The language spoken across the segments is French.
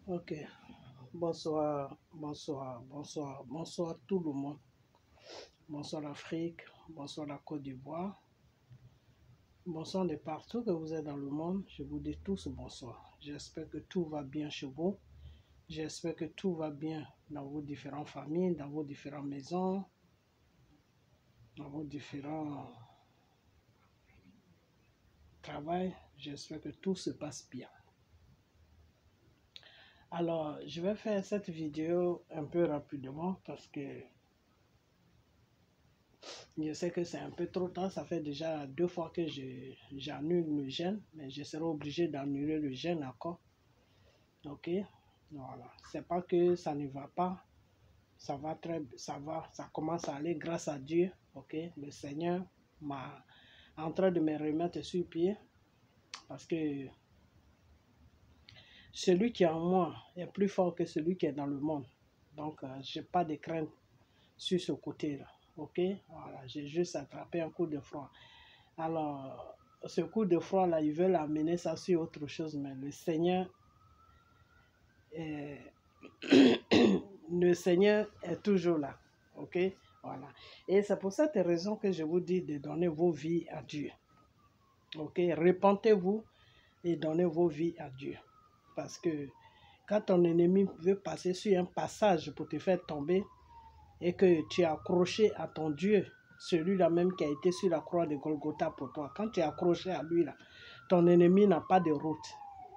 Ok, bonsoir tout le monde. Bonsoir l'Afrique, bonsoir la Côte d'Ivoire, bonsoir de partout que vous êtes dans le monde. Je vous dis tous bonsoir. J'espère que tout va bien chez vous. J'espère que tout va bien dans vos différentes familles, dans vos différentes maisons, dans vos différents travails. J'espère que tout se passe bien. Alors, je vais faire cette vidéo un peu rapidement parce que je sais que c'est un peu trop tard. Ça fait déjà 2 fois que j'annule le jeûne, mais je serai obligé d'annuler le jeûne encore. Ok, voilà. C'est pas que ça ne va pas. Ça commence à aller grâce à Dieu. Ok, le Seigneur m'a en train de me remettre sur pied parce que celui qui est en moi est plus fort que celui qui est dans le monde. Donc, j'ai pas de crainte sur ce côté-là. Ok, voilà, j'ai juste attrapé un coup de froid. Alors, ce coup de froid-là, ils veulent amener ça sur autre chose, mais le Seigneur est, le Seigneur est toujours là. Ok, voilà. Et c'est pour cette raison que je vous dis de donner vos vies à Dieu. Ok, repentez-vous et donnez vos vies à Dieu. Parce que quand ton ennemi veut passer sur un passage pour te faire tomber et que tu es accroché à ton Dieu, celui-là même qui a été sur la croix de Golgotha pour toi, quand tu es accroché à lui, là, ton ennemi n'a pas de route.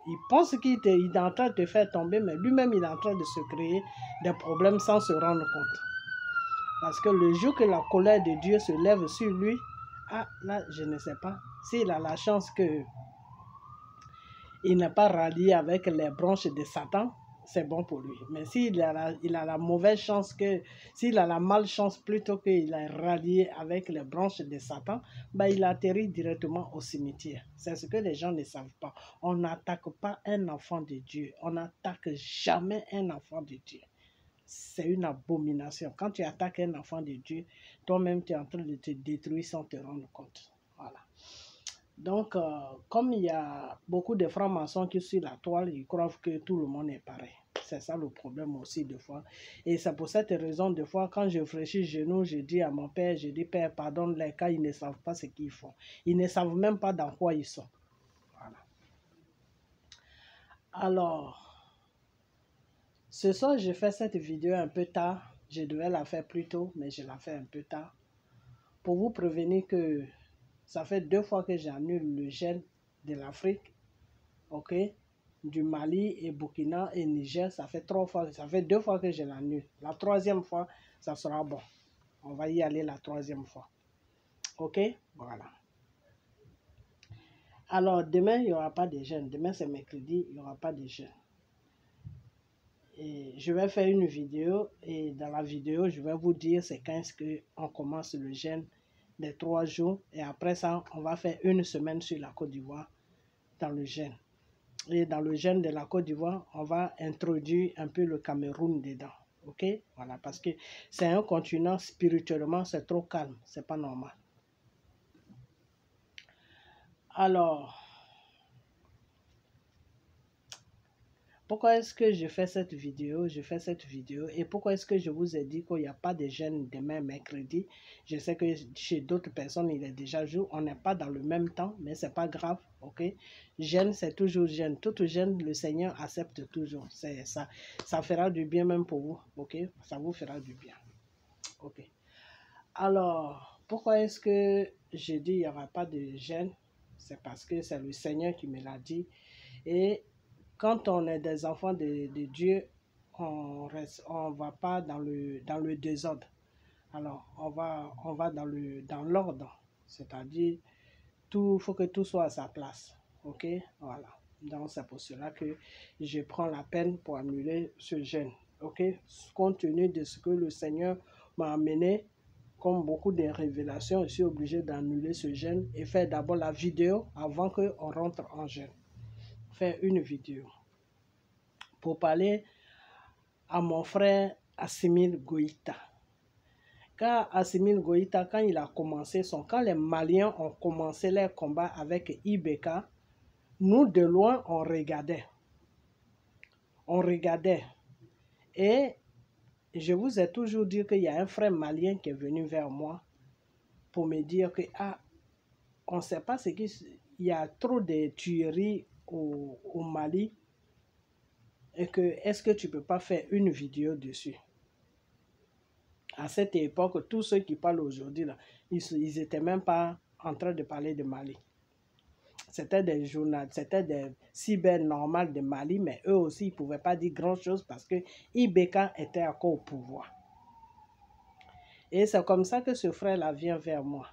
Il pense qu'il est en train de te faire tomber, mais lui-même, il est en train de se créer des problèmes sans se rendre compte. Parce que le jour que la colère de Dieu se lève sur lui, ah, là, je ne sais pas. S'il a la chance que il n'est pas rallié avec les branches de Satan, c'est bon pour lui. Mais s'il a la mauvaise chance s'il a la malchance plutôt qu'il est rallié avec les branches de Satan, ben il atterrit directement au cimetière. C'est ce que les gens ne savent pas. On n'attaque pas un enfant de Dieu. On n'attaque jamais un enfant de Dieu. C'est une abomination. Quand tu attaques un enfant de Dieu, toi-même tu es en train de te détruire sans te rendre compte. Voilà. Donc, comme il y a beaucoup de francs-maçons qui sont sur la toile, ils croient que tout le monde est pareil. C'est ça le problème aussi des fois. Et c'est pour cette raison, des fois, quand je fléchis genoux, je dis à mon père, je dis, Père, pardonne-les, car ils ne savent pas ce qu'ils font. Ils ne savent même pas dans quoi ils sont. Voilà. Alors, ce soir, je fais cette vidéo un peu tard. Je devais la faire plus tôt, mais je la fais un peu tard. Pour vous prévenir que ça fait 2 fois que j'annule le jeûne de l'Afrique. Ok, du Mali et Burkina et Niger, ça fait 2 fois que je l'annule. La 3e fois, ça sera bon. On va y aller la 3e fois. Ok, voilà. Alors, demain, il n'y aura pas de jeûne. Demain, c'est mercredi, il n'y aura pas de jeûne. Et je vais faire une vidéo et dans la vidéo, je vais vous dire c'est quand est-ce qu'on commence le jeûne des 3 jours. Et après ça, on va faire 1 semaine sur la Côte d'Ivoire dans le jeûne. Et dans le jeûne de la Côte d'Ivoire, on va introduire un peu le Cameroun dedans. Ok? Voilà, parce que c'est un continent spirituellement, c'est trop calme, c'est pas normal. Alors, pourquoi est-ce que je fais cette vidéo? Je fais cette vidéo et pourquoi est-ce que je vous ai dit qu'il n'y a pas de jeûne demain mercredi? Je sais que chez d'autres personnes, il est déjà jour. On n'est pas dans le même temps, mais c'est pas grave, ok? Jeûne, c'est toujours jeûne. Tout jeûne, le Seigneur accepte toujours. C'est ça. Ça fera du bien même pour vous, ok? Ça vous fera du bien, ok? Alors, pourquoi est-ce que je dis qu'il n'y aura pas de jeûne? C'est parce que c'est le Seigneur qui me l'a dit. Et quand on est des enfants de Dieu, on va pas dans le désordre. Alors, on va dans l'ordre. C'est-à-dire, il faut que tout soit à sa place. Ok? Voilà. Donc, c'est pour cela que je prends la peine pour annuler ce jeûne. Ok? Compte tenu de ce que le Seigneur m'a amené, comme beaucoup de révélations, je suis obligé d'annuler ce jeûne et faire d'abord la vidéo avant qu'on rentre en jeûne. Faire une vidéo pour parler à mon frère Assimi Goïta. Quand Assimi Goïta, quand il a commencé quand les Maliens ont commencé leur combat avec Ibeka, nous de loin on regardait. On regardait. Et je vous ai toujours dit qu'il y a un frère malien qui est venu vers moi pour me dire que, on ne sait pas ce qu'il y a trop de tueries au Mali et que est-ce que tu ne peux pas faire une vidéo dessus? À cette époque, tous ceux qui parlent aujourd'hui, là, ils n'étaient même pas en train de parler de Mali. C'était des journalistes, c'était des cyber normales de Mali, mais eux aussi, ils ne pouvaient pas dire grand-chose parce que Ibeka était encore au pouvoir. Et c'est comme ça que ce frère-là vient vers moi.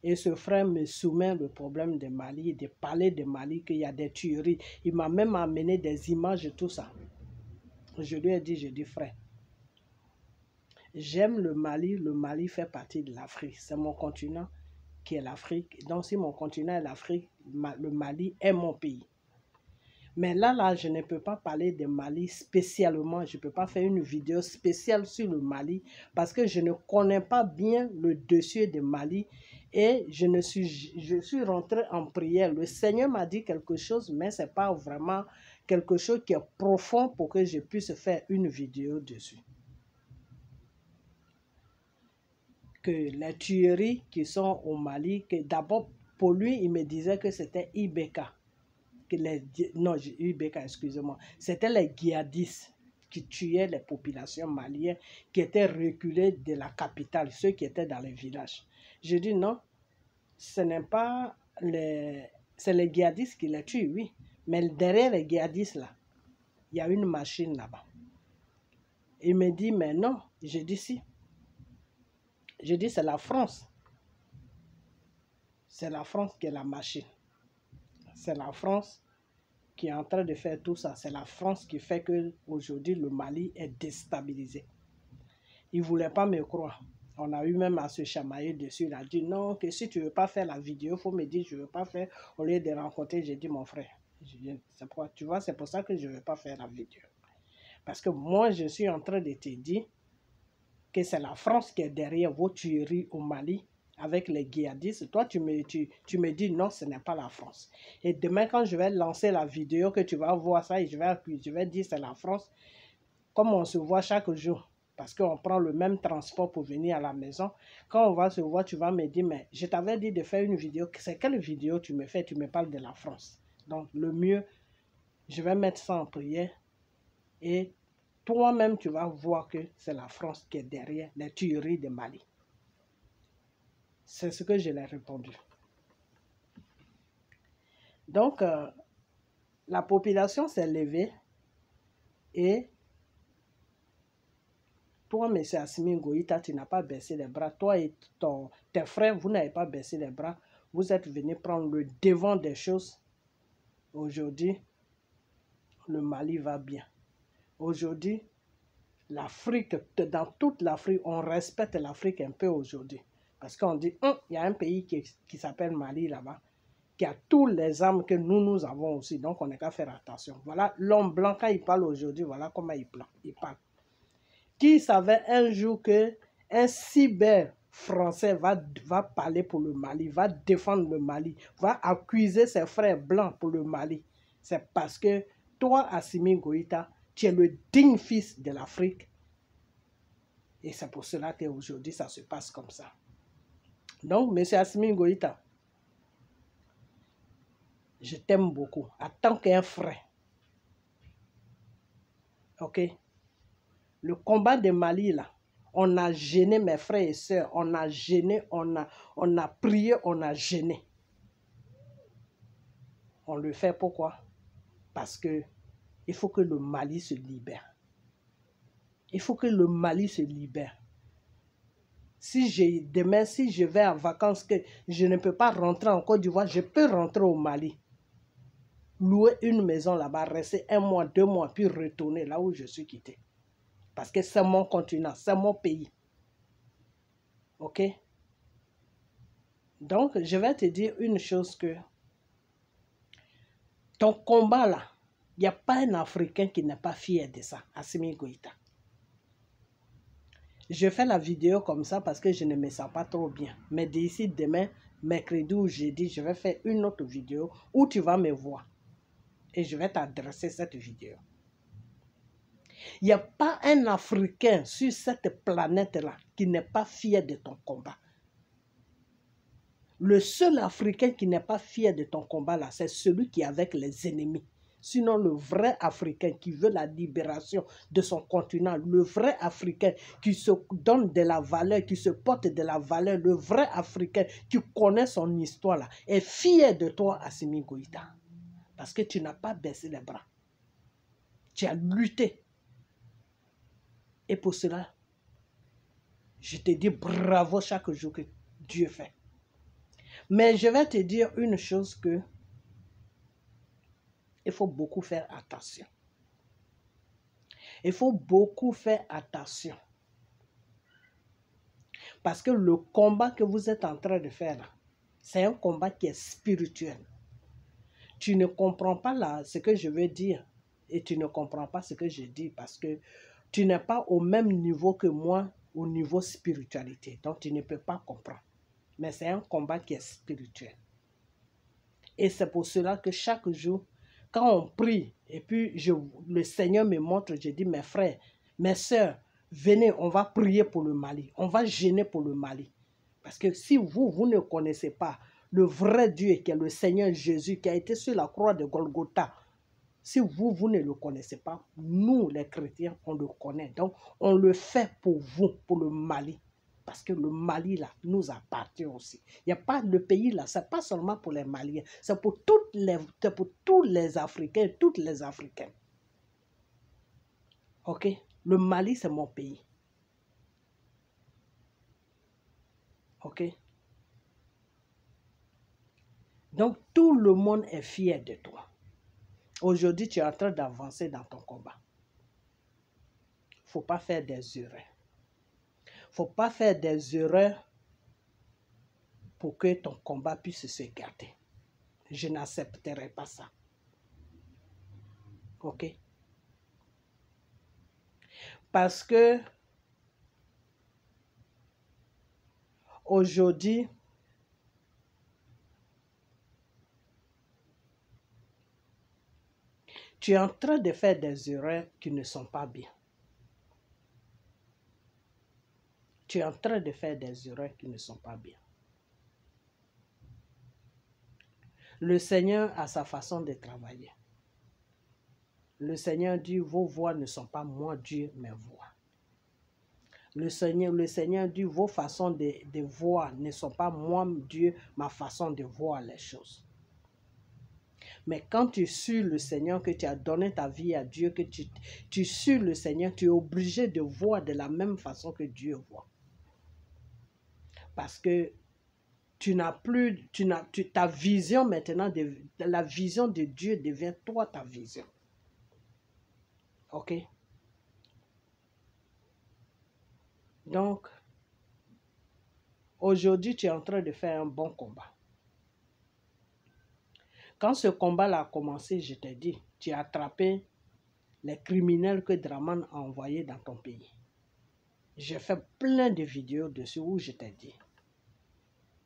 Et ce frère me soumet le problème de Mali, de parler de Mali, qu'il y a des tueries. Il m'a même amené des images et tout ça. Je lui ai dit, frère, j'aime le Mali fait partie de l'Afrique. C'est mon continent qui est l'Afrique. Donc si mon continent est l'Afrique, le Mali est mon pays. Mais là, je ne peux pas parler de Mali spécialement. Je ne peux pas faire une vidéo spéciale sur le Mali parce que je ne connais pas bien le dossier de Mali et je suis rentré en prière. Le Seigneur m'a dit quelque chose, mais ce n'est pas vraiment quelque chose qui est profond pour que je puisse faire une vidéo dessus. Que les tueries qui sont au Mali, que d'abord, pour lui, il me disait que c'était Ibeka. Ibeka, excusez-moi. C'était les djihadistes qui tuaient les populations maliennes qui étaient reculées de la capitale, ceux qui étaient dans les villages. Je dis non, ce n'est pas les... C'est les djihadistes qui les tuent, oui. Mais derrière les djihadistes, là, il y a une machine là-bas. Il me dit, mais non. Je dis si. Je dis, c'est la France. C'est la France qui est la machine. C'est la France qui est en train de faire tout ça. C'est la France qui fait qu'aujourd'hui, le Mali est déstabilisé. Il ne voulait pas me croire. On a eu même à se chamailler dessus. Il a dit non, que si tu ne veux pas faire la vidéo, il faut me dire je ne veux pas faire. Au lieu de rencontrer, j'ai dit mon frère. Tu vois, c'est pour ça que je ne veux pas faire la vidéo. Parce que moi, je suis en train de te dire que c'est la France qui est derrière vos tueries au Mali avec les djihadistes. Toi, tu me dis non, ce n'est pas la France. Et demain, quand je vais lancer la vidéo, que tu vas voir ça et je vais dire c'est la France, comme on se voit chaque jour, parce qu'on prend le même transport pour venir à la maison, quand on va se voir, tu vas me dire, mais je t'avais dit de faire une vidéo, c'est quelle vidéo tu me fais? Tu me parles de la France. Donc, le mieux, je vais mettre ça en prière et toi-même, tu vas voir que c'est la France qui est derrière les tueries de Mali. C'est ce que je l'ai répondu. Donc, la population s'est levée et toi, M. Assimi Goïta, tu n'as pas baissé les bras. Toi et tes frères, vous n'avez pas baissé les bras. Vous êtes venus prendre le devant des choses. Aujourd'hui, le Mali va bien. Aujourd'hui, l'Afrique, dans toute l'Afrique, on respecte l'Afrique un peu aujourd'hui. Parce qu'on dit, il y a un pays qui s'appelle Mali là-bas, qui a tous les armes que nous avons aussi. Donc, on n'a qu'à faire attention. Voilà l'homme blanc, quand il parle aujourd'hui, voilà comment il parle. Qui savait un jour qu'un cyber français va parler pour le Mali, va défendre le Mali, va accuser ses frères blancs pour le Mali? C'est parce que toi, Assimi Goïta, tu es le digne fils de l'Afrique. Et c'est pour cela qu'aujourd'hui, ça se passe comme ça. Donc, M. Assimi Goïta, je t'aime beaucoup, en tant qu'un frère. Ok? Le combat de Mali, là, on a gêné mes frères et sœurs, on a gêné, on a prié, on a gêné. On le fait pourquoi? Parce que il faut que le Mali se libère. Il faut que le Mali se libère. Demain, si je vais en vacances, que je ne peux pas rentrer en Côte d'Ivoire, je peux rentrer au Mali. Louer une maison là-bas, rester 1 mois, 2 mois, puis retourner là où je suis quitté. Parce que c'est mon continent, c'est mon pays. Ok? Donc, je vais te dire une chose que ton combat là, il n'y a pas un Africain qui n'est pas fier de ça, Assimi Goïta. Je fais la vidéo comme ça parce que je ne me sens pas trop bien. Mais d'ici demain, mercredi ou jeudi, je vais faire une autre vidéo où tu vas me voir. Et je vais t'adresser cette vidéo. Il n'y a pas un Africain sur cette planète-là qui n'est pas fier de ton combat. Le seul Africain qui n'est pas fier de ton combat-là, c'est celui qui est avec les ennemis. Sinon, le vrai Africain qui veut la libération de son continent, le vrai Africain qui se donne de la valeur, qui se porte de la valeur, le vrai Africain qui connaît son histoire, là, est fier de toi, Assimi Goïta. Parce que tu n'as pas baissé les bras. Tu as lutté. Et pour cela, je te dis bravo chaque jour que Dieu fait. Mais je vais te dire une chose que il faut beaucoup faire attention. Il faut beaucoup faire attention. Parce que le combat que vous êtes en train de faire là, c'est un combat qui est spirituel. Tu ne comprends pas là ce que je veux dire et tu ne comprends pas ce que je dis parce que tu n'es pas au même niveau que moi au niveau spiritualité. Donc tu ne peux pas comprendre. Mais c'est un combat qui est spirituel. Et c'est pour cela que chaque jour, quand on prie, et puis le Seigneur me montre, je dis, mes frères, mes sœurs, venez, on va prier pour le Mali. On va jeûner pour le Mali. Parce que si vous ne connaissez pas le vrai Dieu qui est le Seigneur Jésus, qui a été sur la croix de Golgotha, si vous ne le connaissez pas, nous, les chrétiens, on le connaît. Donc, on le fait pour vous, pour le Mali. Parce que le Mali, là, nous appartient aussi. Il n'y a pas le pays, là, ce n'est pas seulement pour les Maliens, c'est pour tous les Africains, toutes les Africaines. OK? Le Mali, c'est mon pays. OK? Donc, tout le monde est fier de toi. Aujourd'hui, tu es en train d'avancer dans ton combat. Il ne faut pas faire des erreurs. Il ne faut pas faire des erreurs pour que ton combat puisse se garder. Je n'accepterai pas ça. OK? Parce que aujourd'hui, tu es en train de faire des erreurs qui ne sont pas bien. Tu es en train de faire des erreurs qui ne sont pas bien. Le Seigneur a sa façon de travailler. Le Seigneur dit, vos voix ne sont pas moi Dieu, mes voix. Le Seigneur dit, vos façons de voir ne sont pas moi Dieu, ma façon de voir les choses. Mais quand tu suis le Seigneur, que tu as donné ta vie à Dieu, que tu suis le Seigneur, tu es obligé de voir de la même façon que Dieu voit. Parce que tu n'as plus, ta vision maintenant, la vision de Dieu devient toi ta vision. OK? Donc, aujourd'hui, tu es en train de faire un bon combat. Quand ce combat-là a commencé, je t'ai dit, tu as attrapé les criminels que Draman a envoyés dans ton pays. J'ai fait plein de vidéos dessus où je t'ai dit.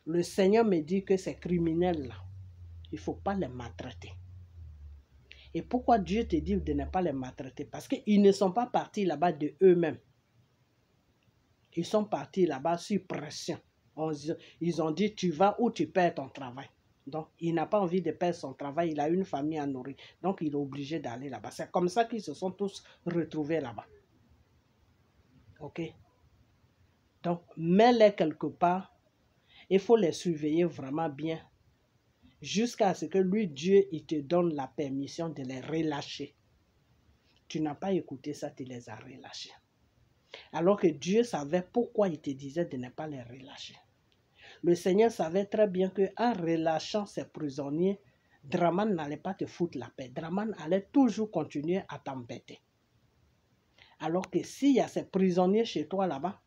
Le Seigneur me dit que ces criminels-là, il ne faut pas les maltraiter. Et pourquoi Dieu te dit de ne pas les maltraiter? Parce qu'ils ne sont pas partis là-bas de eux-mêmes. Ils sont partis là-bas sur pression. Ils ont dit, tu vas ou tu perds ton travail. Donc, il n'a pas envie de perdre son travail. Il a une famille à nourrir. Donc, il est obligé d'aller là-bas. C'est comme ça qu'ils se sont tous retrouvés là-bas. OK? Donc, mets-les quelque part. Il faut les surveiller vraiment bien. Jusqu'à ce que lui, Dieu, il te donne la permission de les relâcher. Tu n'as pas écouté ça, tu les as relâchés. Alors que Dieu savait pourquoi il te disait de ne pas les relâcher. Le Seigneur savait très bien qu'en relâchant ces prisonniers, Draman n'allait pas te foutre la paix. Draman allait toujours continuer à t'embêter. Alors que s'il y a ces prisonniers chez toi là-bas,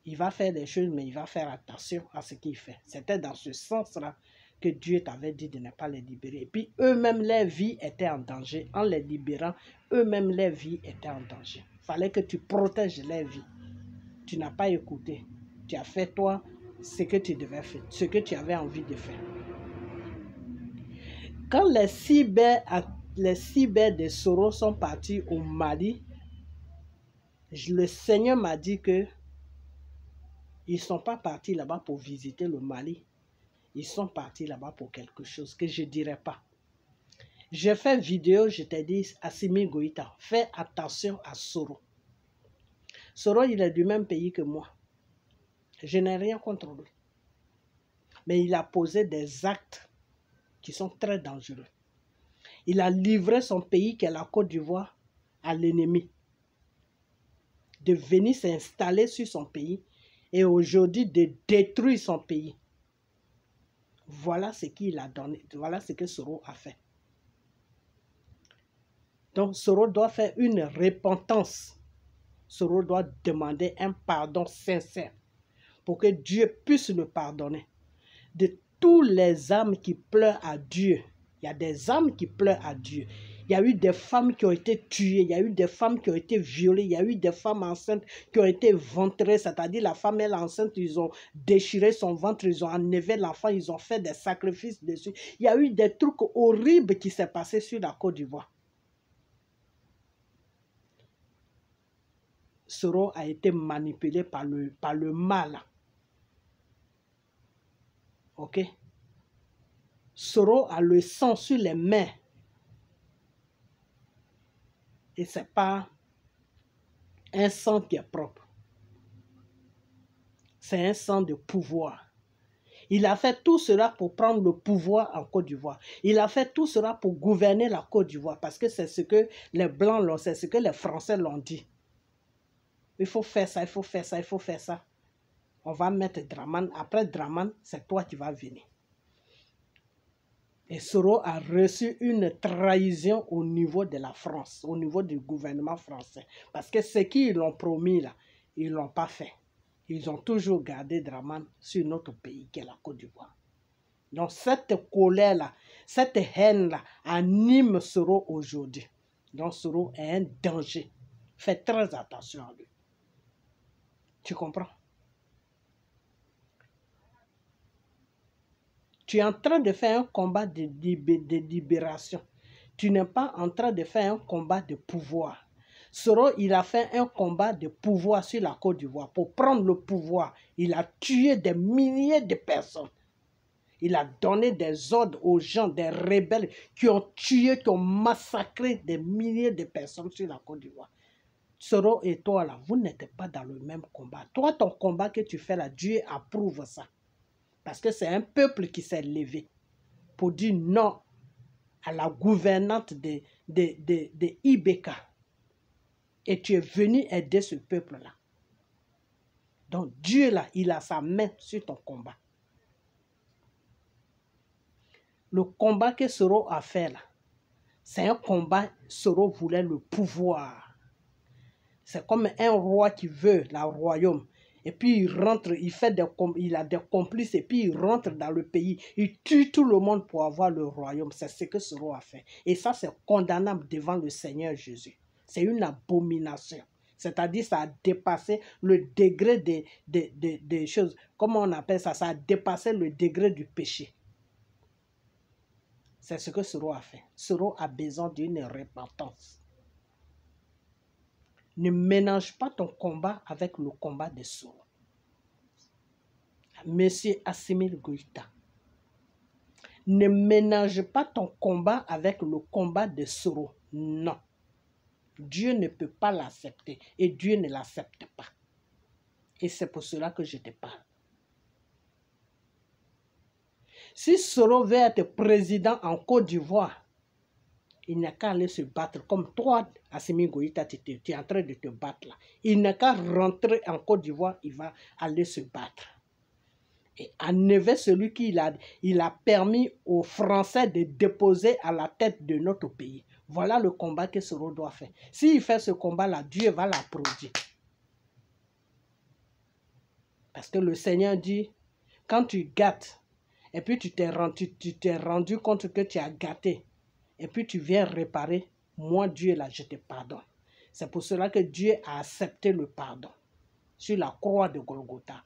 il va faire des choses, mais il va faire attention à ce qu'il fait. C'était dans ce sens-là que Dieu t'avait dit de ne pas les libérer. Et puis eux-mêmes, leur vie était en danger. En les libérant, eux-mêmes, leur vie était en danger. Il fallait que tu protèges leur vie. Tu n'as pas écouté. Tu as fait toi ce que tu devais faire, ce que tu avais envie de faire. Quand les cyber les cyber de Soros sont partis au Mali, le Seigneur m'a dit que ils ne sont pas partis là-bas pour visiter le Mali. Ils sont partis là-bas pour quelque chose que je ne dirais pas. J'ai fait vidéo, je t'ai dit, Assimi Goïta, fais attention à Soros. Soros, il est du même pays que moi. Je n'ai rien contre lui. Mais il a posé des actes qui sont très dangereux. Il a livré son pays, qui est la Côte d'Ivoire, à l'ennemi. De venir s'installer sur son pays et aujourd'hui de détruire son pays. Voilà ce qu'il a donné. Voilà ce que Soros a fait. Donc Soros doit faire une repentance. Soros doit demander un pardon sincère pour que Dieu puisse le pardonner. De tous les âmes qui pleurent à Dieu, il y a des âmes qui pleurent à Dieu. Il y a eu des femmes qui ont été tuées, il y a eu des femmes qui ont été violées, il y a eu des femmes enceintes qui ont été ventrées, c'est-à-dire la femme elle est enceinte, ils ont déchiré son ventre, ils ont enlevé l'enfant, ils ont fait des sacrifices dessus. Il y a eu des trucs horribles qui s'est passé sur la Côte d'Ivoire. Soros a été manipulé par le mal. Ok? Soros a le sang sur les mains. Et ce n'est pas un sang qui est propre. C'est un sang de pouvoir. Il a fait tout cela pour prendre le pouvoir en Côte d'Ivoire. Il a fait tout cela pour gouverner la Côte d'Ivoire parce que c'est ce que les Blancs l'ont, c'est ce que les Français l'ont dit. Il faut faire ça, il faut faire ça, il faut faire ça. On va mettre Dramane. Après Dramane, c'est toi qui vas venir. Et Soros a reçu une trahison au niveau de la France, au niveau du gouvernement français. Parce que ce qu'ils l'ont promis là, ils ne l'ont pas fait. Ils ont toujours gardé Dramane sur notre pays, qui est la Côte d'Ivoire. Donc cette colère-là, cette haine-là anime Soros aujourd'hui. Donc Soros est un danger. Fais très attention à lui. Tu comprends? Tu es en train de faire un combat de libération. Tu n'es pas en train de faire un combat de pouvoir. Soros, il a fait un combat de pouvoir sur la Côte d'Ivoire. Pour prendre le pouvoir, il a tué des milliers de personnes. Il a donné des ordres aux gens, des rebelles qui ont tué, qui ont massacré des milliers de personnes sur la Côte d'Ivoire. Soros et toi, là, vous n'êtes pas dans le même combat. Toi, ton combat que tu fais là, Dieu approuve ça. Parce que c'est un peuple qui s'est levé pour dire non à la gouvernante de Ibeka. Et tu es venu aider ce peuple-là. Donc Dieu, là, il a sa main sur ton combat. Le combat que Soros a fait, là, c'est un combat, Soros voulait le pouvoir. C'est comme un roi qui veut le royaume. Et puis il rentre, il a des complices et puis il rentre dans le pays. Il tue tout le monde pour avoir le royaume. C'est ce que Soros a fait. Et ça, c'est condamnable devant le Seigneur Jésus. C'est une abomination. C'est-à-dire ça a dépassé le degré des choses. Comment on appelle ça? Ça a dépassé le degré du péché. C'est ce que Soros a fait. Soros a besoin d'une repentance. Ne mélange pas ton combat avec le combat de Soros. Monsieur Assimi Goïta. Ne mélange pas ton combat avec le combat de Soros. Non. Dieu ne peut pas l'accepter et Dieu ne l'accepte pas. Et c'est pour cela que je te parle. Si Soros veut être président en Côte d'Ivoire, il n'a qu'à aller se battre. Comme toi, Assimi Goïta, tu es en train de te battre là. Il n'a qu'à rentrer en Côte d'Ivoire, il va aller se battre. Et enlever celui qui il a permis aux Français de déposer à la tête de notre pays. Voilà le combat que Soros doit faire. S'il fait ce combat-là, Dieu va l'applaudir. Parce que le Seigneur dit, quand tu gâtes, et puis tu t'es rendu compte que tu as gâté, et puis tu viens réparer, moi Dieu là, je te pardonne. C'est pour cela que Dieu a accepté le pardon sur la croix de Golgotha.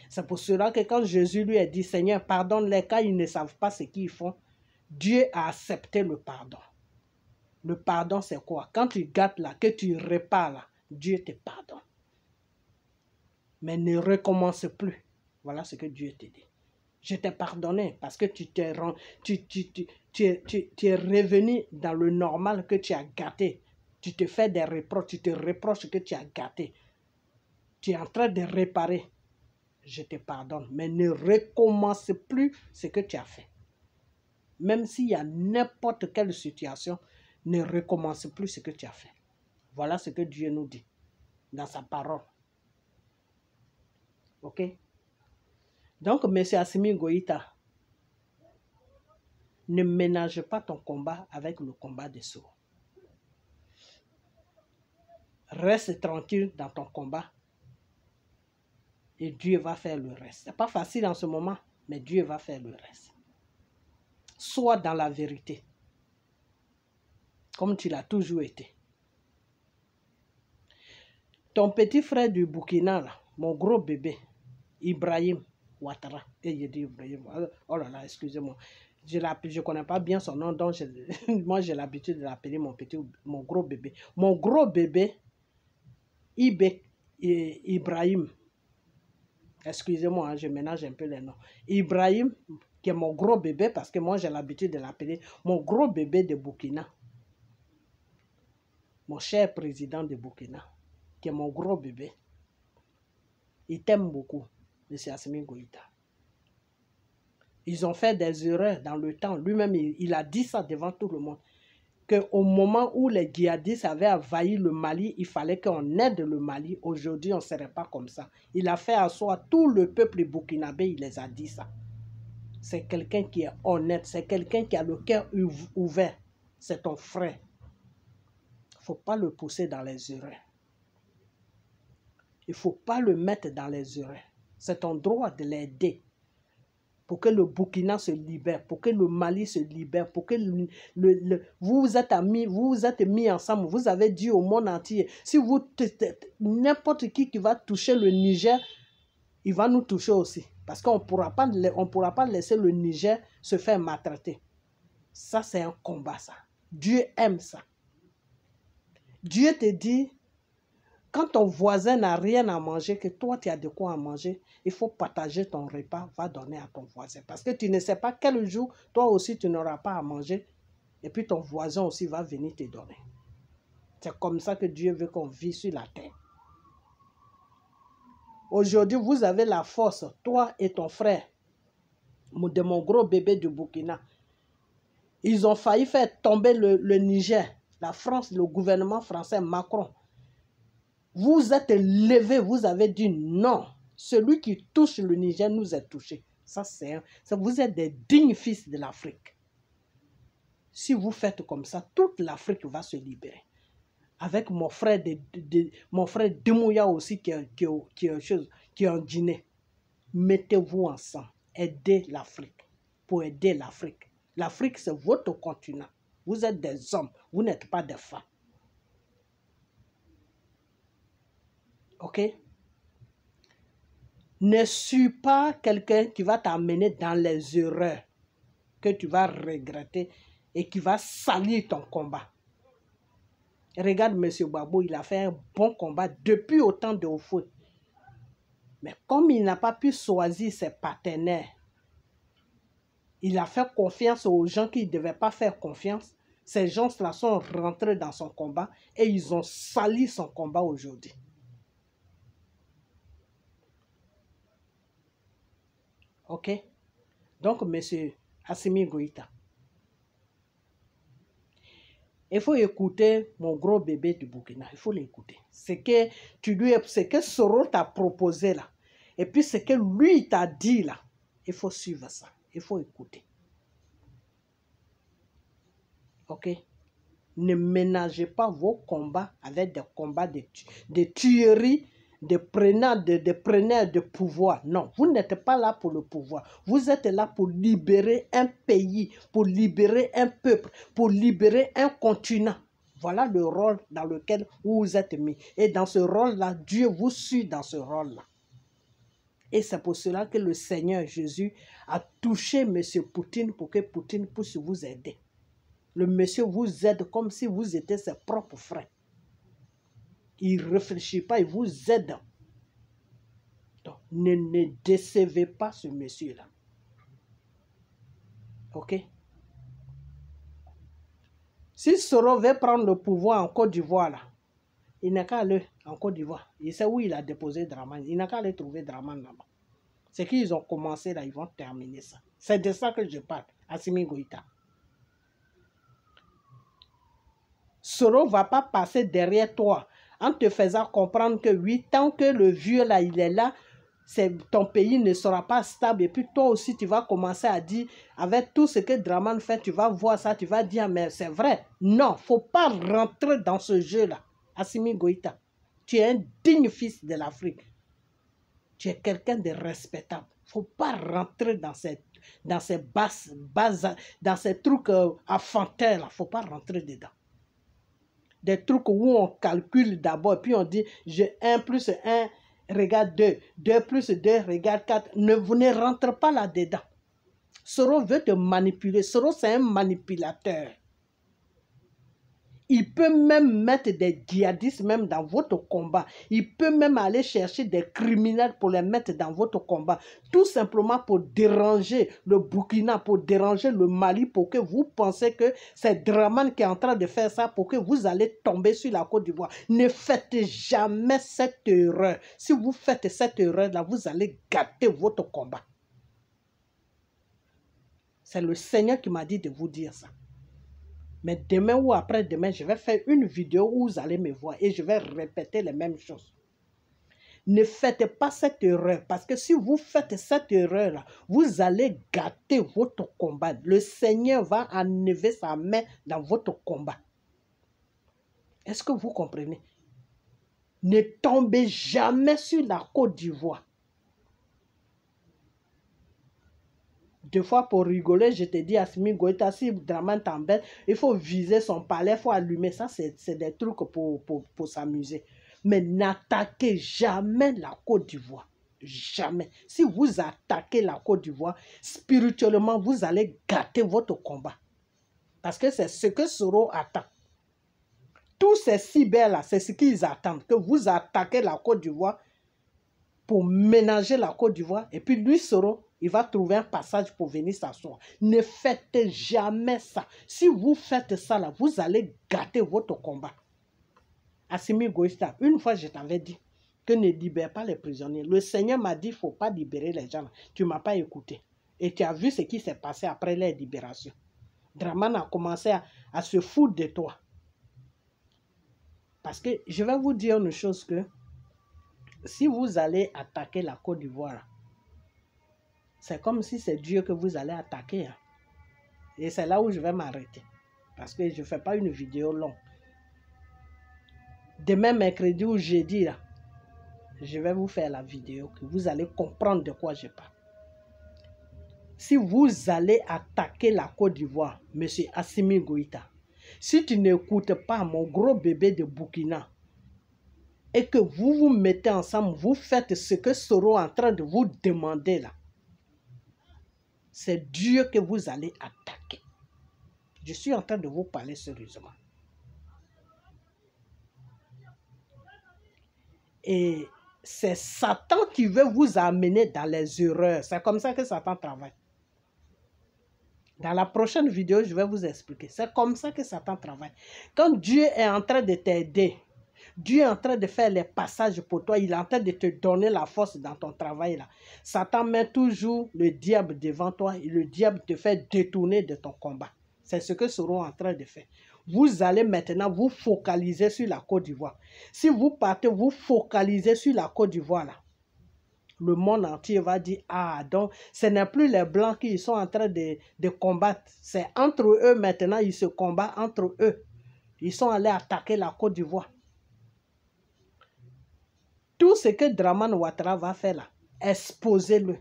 C'est pour cela que quand Jésus lui a dit, Seigneur, pardonne-les car ils ne savent pas ce qu'ils font, Dieu a accepté le pardon. Le pardon, c'est quoi? Quand tu gâtes là, que tu répares là, Dieu te pardonne. Mais ne recommence plus. Voilà ce que Dieu te dit. Je t'ai pardonné parce que tu es revenu dans le normal que tu as gâté. Tu te fais des reproches, tu te reproches que tu as gâté. Tu es en train de réparer. Je te pardonne, mais ne recommence plus ce que tu as fait. Même s'il y a n'importe quelle situation, ne recommence plus ce que tu as fait. Voilà ce que Dieu nous dit dans sa parole. Ok? Donc, M. Assimi Goïta, ne ménage pas ton combat avec le combat des sourds. Reste tranquille dans ton combat et Dieu va faire le reste. Ce n'est pas facile en ce moment, mais Dieu va faire le reste. Sois dans la vérité, comme tu l'as toujours été. Ton petit frère du Burkina, là, mon gros bébé, Ibrahim Ouattara, et je dis Ibrahim, oh là là, excusez-moi, je ne connais pas bien son nom, donc moi j'ai l'habitude de l'appeler mon gros bébé. Mon gros bébé, Ibrahim, excusez-moi, je mélange un peu les noms. Ibrahim, qui est mon gros bébé, parce que moi j'ai l'habitude de l'appeler mon gros bébé de Burkina. Mon cher président de Burkina, qui est mon gros bébé. Il t'aime beaucoup, M. Assimi Goïta. Ils ont fait des erreurs dans le temps. Lui-même, il a dit ça devant tout le monde. Qu'au moment où les djihadistes avaient envahi le Mali, il fallait qu'on aide le Mali. Aujourd'hui, on ne serait pas comme ça. Il a fait asseoir tout le peuple burkinabé, il les a dit ça. C'est quelqu'un qui est honnête, c'est quelqu'un qui a le cœur ouvert. C'est ton frère. Il ne faut pas le pousser dans les erreurs. Il ne faut pas le mettre dans les erreurs. C'est ton droit de l'aider pour que le Burkina se libère, pour que le Mali se libère, pour que vous vous êtes mis ensemble, vous avez dit au monde entier, si n'importe qui va toucher le Niger, il va nous toucher aussi. Parce qu'on ne pourra pas laisser le Niger se faire maltraiter. Ça, c'est un combat, ça. Dieu aime ça. Dieu te dit, quand ton voisin n'a rien à manger, que toi, tu as de quoi à manger, il faut partager ton repas, va donner à ton voisin. Parce que tu ne sais pas quel jour, toi aussi, tu n'auras pas à manger. Et puis, ton voisin aussi va venir te donner. C'est comme ça que Dieu veut qu'on vive sur la terre. Aujourd'hui, vous avez la force, toi et ton frère, de mon gros bébé du Burkina. Ils ont failli faire tomber le Niger, la France, le gouvernement français, Macron. Vous êtes levé, vous avez dit non. Celui qui touche le Niger nous est touché. Ça, vous êtes des dignes fils de l'Afrique. Si vous faites comme ça, toute l'Afrique va se libérer. Avec mon frère Demouya aussi qui est en Guinée. Mettez-vous ensemble. Aidez l'Afrique. Pour aider l'Afrique. L'Afrique, c'est votre continent. Vous êtes des hommes. Vous n'êtes pas des femmes. Ok? Ne suis pas quelqu'un qui va t'amener dans les erreurs que tu vas regretter et qui va salir ton combat. Regarde M. Gbagbo, il a fait un bon combat depuis autant de Oufoué. Mais comme il n'a pas pu choisir ses partenaires, il a fait confiance aux gens qui ne devaient pas faire confiance. Ces gens-là sont rentrés dans son combat et ils ont sali son combat aujourd'hui. Ok? Donc, M. Assimi Goïta, il faut écouter mon gros bébé du Burkina. Il faut l'écouter. Ce que Soro t'a proposé là. Et puis ce que lui t'a dit là. Il faut suivre ça. Il faut écouter. Ok? Ne ménagez pas vos combats avec des combats de tueries, de preneurs de pouvoir. Non, vous n'êtes pas là pour le pouvoir. Vous êtes là pour libérer un pays, pour libérer un peuple, pour libérer un continent. Voilà le rôle dans lequel vous vous êtes mis. Et dans ce rôle-là, Dieu vous suit dans ce rôle-là. Et c'est pour cela que le Seigneur Jésus a touché M. Poutine pour que Poutine puisse vous aider. Le monsieur vous aide comme si vous étiez ses propres frères. Il ne réfléchit pas, il vous aide. Donc, ne décevez pas ce monsieur-là. Ok? Si Soro veut prendre le pouvoir en Côte d'Ivoire, là, il n'a qu'à aller en Côte d'Ivoire. Il sait où il a déposé Dramane. Il n'a qu'à aller trouver Dramane là-bas. C'est qu'ils ont commencé là, ils vont terminer ça. C'est de ça que je parle, Assimi Goïta. Soro ne va pas passer derrière toi en te faisant comprendre que oui, tant que le vieux là, il est là, ton pays ne sera pas stable. Et puis toi aussi, tu vas commencer à dire, avec tout ce que Dramane fait, tu vas voir ça, tu vas dire, mais c'est vrai. Non, il ne faut pas rentrer dans ce jeu-là. Assimi Goïta, tu es un digne fils de l'Afrique. Tu es quelqu'un de respectable. Il ne faut pas rentrer dans ces trucs affantins. Il ne faut pas rentrer dedans. Des trucs où on calcule d'abord, puis on dit, 1 plus 1 regarde 2, 2 plus 2 regarde 4. Vous ne rentrez pas là-dedans. Soro veut te manipuler. Soro, c'est un manipulateur. Il peut même mettre des djihadistes même dans votre combat. Il peut même aller chercher des criminels pour les mettre dans votre combat. Tout simplement pour déranger le Burkina, pour déranger le Mali, pour que vous pensez que c'est Dramane qui est en train de faire ça, pour que vous allez tomber sur la Côte d'Ivoire. Ne faites jamais cette erreur. Si vous faites cette erreur-là, vous allez gâter votre combat. C'est le Seigneur qui m'a dit de vous dire ça. Mais demain ou après-demain, je vais faire une vidéo où vous allez me voir et je vais répéter les mêmes choses. Ne faites pas cette erreur parce que si vous faites cette erreur-là, vous allez gâter votre combat. Le Seigneur va enlever sa main dans votre combat. Est-ce que vous comprenez? Ne tombez jamais sur la Côte d'Ivoire. Deux fois pour rigoler, je te dis à Assimi Goïta, si Dramane t'embête, il faut viser son palais, il faut allumer. Ça, c'est des trucs pour s'amuser. Mais n'attaquez jamais la Côte d'Ivoire. Jamais. Si vous attaquez la Côte d'Ivoire, spirituellement, vous allez gâter votre combat. Parce que c'est ce que Soro attend. Tous ces cyber-là, c'est ce qu'ils attendent. Que vous attaquez la Côte d'Ivoire pour ménager la Côte d'Ivoire. Et puis lui, Soro, il va trouver un passage pour venir s'asseoir. Ne faites jamais ça. Si vous faites ça, là, vous allez gâter votre combat. Assimi Goïta, une fois je t'avais dit que ne libère pas les prisonniers. Le Seigneur m'a dit qu'il ne faut pas libérer les gens. Tu ne m'as pas écouté. Et tu as vu ce qui s'est passé après les libérations. Dramane a commencé à se foutre de toi. Parce que je vais vous dire une chose que si vous allez attaquer la Côte d'Ivoire, c'est comme si c'est Dieu que vous allez attaquer. Hein. Et c'est là où je vais m'arrêter. Parce que je ne fais pas une vidéo longue. Demain, mercredi ou jeudi, là, je vais vous faire la vidéo que vous allez comprendre de quoi je parle. Si vous allez attaquer la Côte d'Ivoire, M. Assimi Goïta, si tu n'écoutes pas mon gros bébé de Burkina, et que vous vous mettez ensemble, vous faites ce que Soro est en train de vous demander là, c'est Dieu que vous allez attaquer. Je suis en train de vous parler sérieusement. Et c'est Satan qui veut vous amener dans les erreurs. C'est comme ça que Satan travaille. Dans la prochaine vidéo, je vais vous expliquer. C'est comme ça que Satan travaille. Quand Dieu est en train de t'aider, Dieu est en train de faire les passages pour toi, il est en train de te donner la force dans ton travail là. Satan met toujours le diable devant toi et le diable te fait détourner de ton combat. C'est ce que Soro est en train de faire. Vous allez maintenant vous focaliser sur la Côte d'Ivoire. Si vous partez, vous focalisez sur la Côte d'Ivoire là. Le monde entier va dire, ah, donc ce n'est plus les Blancs qui sont en train de combattre. C'est entre eux maintenant, ils se combattent entre eux. Ils sont allés attaquer la Côte d'Ivoire. Tout ce que Dramane Ouattara va faire là, exposez-le.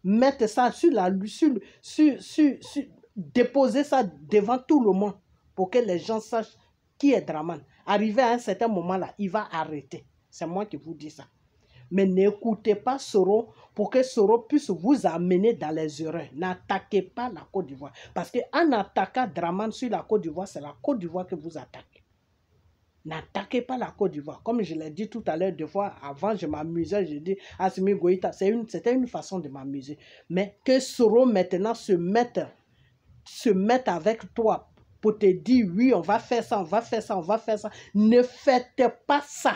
Mettez ça sur la déposez ça devant tout le monde pour que les gens sachent qui est Dramane. Arrivé à un certain moment là, il va arrêter. C'est moi qui vous dis ça. Mais n'écoutez pas Soro pour que Soro puisse vous amener dans les erreurs. N'attaquez pas la Côte d'Ivoire. Parce qu'en attaquant Dramane sur la Côte d'Ivoire, c'est la Côte d'Ivoire que vous attaquez. N'attaquez pas la Côte d'Ivoire. Comme je l'ai dit tout à l'heure, deux fois, avant, je m'amusais, je dis, Assimi Goïta, c'était une façon de m'amuser. Mais que Soro maintenant se mette avec toi pour te dire, oui, on va faire ça, on va faire ça, on va faire ça. Ne faites pas ça.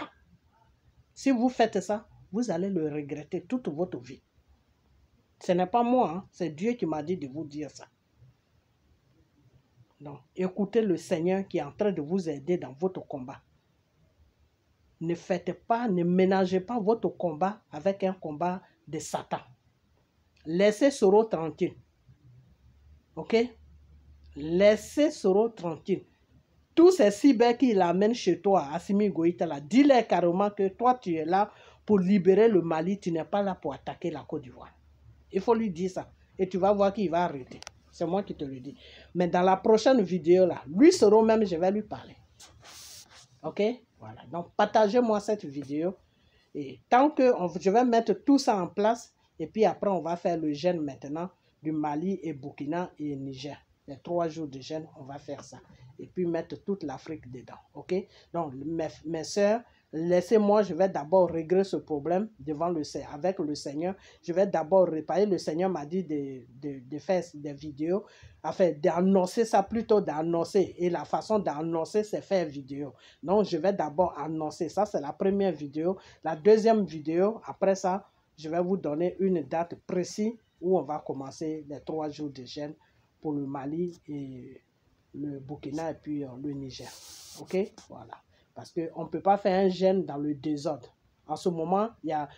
Si vous faites ça, vous allez le regretter toute votre vie. Ce n'est pas moi, hein, c'est Dieu qui m'a dit de vous dire ça. Donc, écoutez le Seigneur qui est en train de vous aider dans votre combat. Ne faites pas, ne ménagez pas votre combat avec un combat de Satan. Laissez Soro tranquille. Ok? Laissez Soro tranquille. Tous ces cyber qui l'amènent chez toi, Assimi Goïta, dis-leur carrément que toi, tu es là pour libérer le Mali, tu n'es pas là pour attaquer la Côte d'Ivoire. Il faut lui dire ça. Et tu vas voir qu'il va arrêter. C'est moi qui te le dis. Mais dans la prochaine vidéo, là, lui Soro même, je vais lui parler. Ok? Voilà. Donc, partagez-moi cette vidéo. Et tant que je vais mettre tout ça en place, et puis après, on va faire le jeûne maintenant du Mali et Burkina et Niger. Les 3 jours de jeûne, on va faire ça. Et puis mettre toute l'Afrique dedans. Ok? Donc, mes soeurs, laissez-moi, je vais d'abord régler ce problème avec le Seigneur. Je vais d'abord réparer. Le Seigneur m'a dit de faire des vidéos, enfin d'annoncer ça, plutôt d'annoncer. Et la façon d'annoncer, c'est faire vidéo. Donc, je vais d'abord annoncer. Ça, c'est la première vidéo. La deuxième vidéo, après ça, je vais vous donner une date précise où on va commencer les 3 jours de jeûne pour le Mali et le Burkina et puis le Niger. Ok? Voilà. Parce qu'on ne peut pas faire un jeûne dans le désordre. En ce moment, il y a